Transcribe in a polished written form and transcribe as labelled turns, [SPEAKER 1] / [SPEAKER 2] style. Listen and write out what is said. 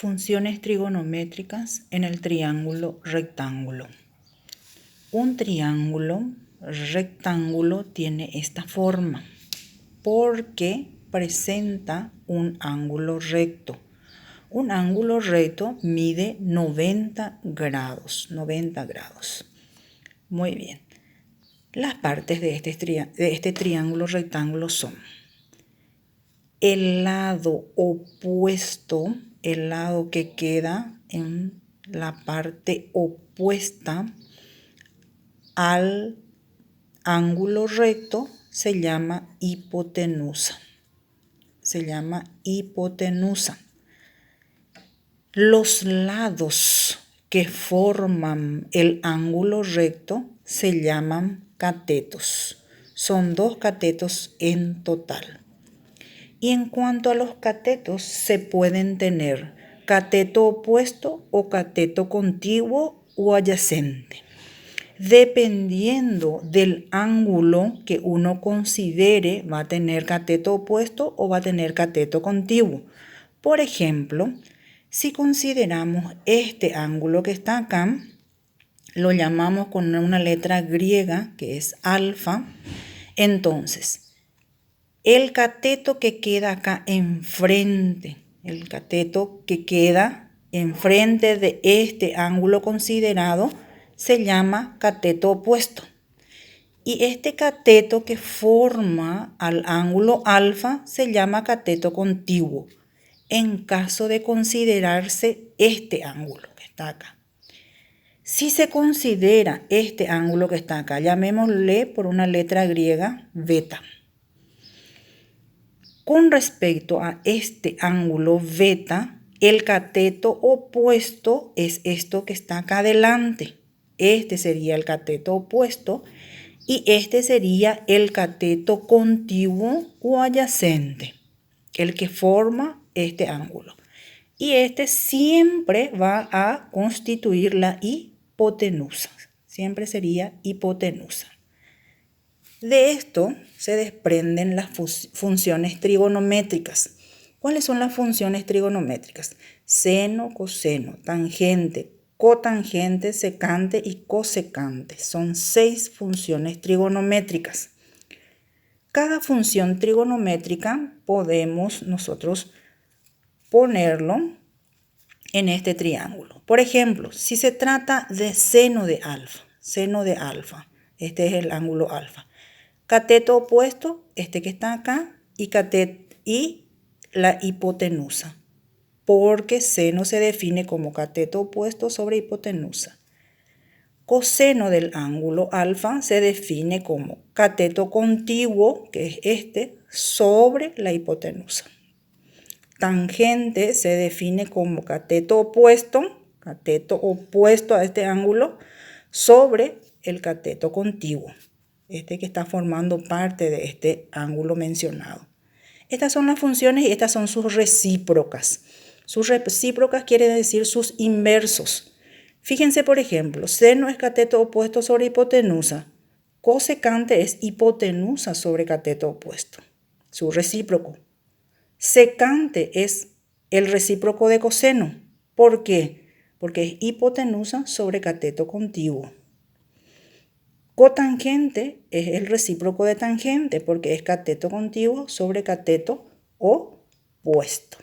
[SPEAKER 1] Funciones trigonométricas en el triángulo rectángulo. Un triángulo rectángulo tiene esta forma porque presenta un ángulo recto. Un ángulo recto mide 90 grados. Muy bien. Las partes de este triángulo rectángulo son el lado opuesto, el lado que queda en la parte opuesta al ángulo recto se llama hipotenusa. Los lados que forman el ángulo recto se llaman catetos. Son 2 catetos en total. Y en cuanto a los catetos, se pueden tener cateto opuesto o cateto contiguo o adyacente. Dependiendo del ángulo que uno considere, va a tener cateto opuesto o va a tener cateto contiguo. Por ejemplo, si consideramos este ángulo que está acá, lo llamamos con una letra griega que es alfa. Entonces, el cateto que queda acá enfrente, el cateto que queda enfrente de este ángulo considerado, se llama cateto opuesto. Y este cateto que forma al ángulo alfa se llama cateto contiguo, en caso de considerarse este ángulo que está acá. Si se considera este ángulo que está acá, llamémosle por una letra griega beta. Con respecto a este ángulo beta, el cateto opuesto es esto que está acá adelante. Este sería el cateto opuesto y este sería el cateto contiguo o adyacente, el que forma este ángulo. Y este siempre va a constituir la hipotenusa. Siempre sería hipotenusa. De esto se desprenden las funciones trigonométricas. ¿Cuáles son las funciones trigonométricas? Seno, coseno, tangente, cotangente, secante y cosecante. Son 6 funciones trigonométricas. Cada función trigonométrica podemos nosotros ponerlo en este triángulo. Por ejemplo, si se trata de seno de alfa, este es el ángulo alfa. Cateto opuesto, este que está acá, y la hipotenusa, porque seno se define como cateto opuesto sobre hipotenusa. Coseno del ángulo alfa se define como cateto contiguo, que es este, sobre la hipotenusa. Tangente se define como cateto opuesto a este ángulo sobre el cateto contiguo, este que está formando parte de este ángulo mencionado. Estas son las funciones y estas son sus recíprocas. Sus recíprocas quiere decir sus inversos. Fíjense, por ejemplo, seno es cateto opuesto sobre hipotenusa. Cosecante es hipotenusa sobre cateto opuesto. Su recíproco. Secante es el recíproco de coseno. ¿Por qué? Porque es hipotenusa sobre cateto contiguo. Cotangente es el recíproco de tangente porque es cateto contiguo sobre cateto opuesto.